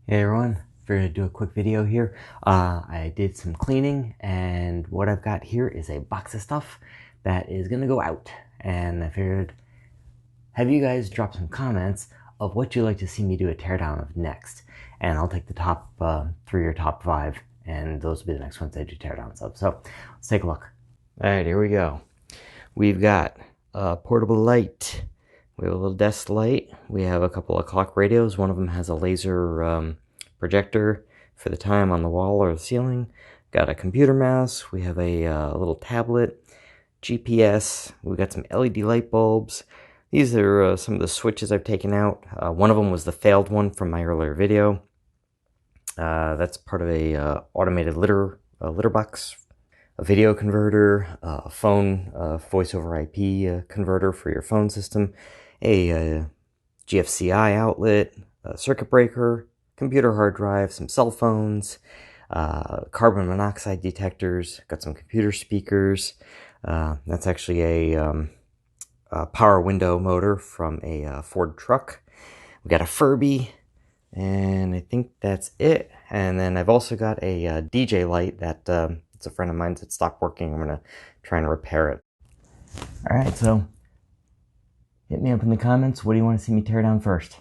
Hey everyone, figured I'd do a quick video here. I did some cleaning and what I've got here is a box of stuff that is gonna go out. And I figured, have you guys drop some comments of what you'd like to see me do a teardown of next. And I'll take the top 3 or top 5 and those will be the next ones I do teardowns of. So let's take a look. All right, here we go. We've got a portable light. We have a little desk light. We have a couple of clock radios. One of them has a laser projector for the time on the wall or the ceiling. Got a computer mouse. We have a little tablet, GPS. We've got some LED light bulbs. These are some of the switches I've taken out. One of them was the failed one from my earlier video. That's part of a automated litter box, a video converter, a phone voice over IP converter for your phone system, a GFCI outlet, a circuit breaker, computer hard drive, some cell phones, carbon monoxide detectors, got some computer speakers. That's actually a power window motor from a Ford truck. We got a Furbie, and I think that's it. And then I've also got a DJ light that it's a friend of mine's that stopped working. I'm gonna try and repair it. All right, so hit me up in the comments. What do you want to see me tear down first?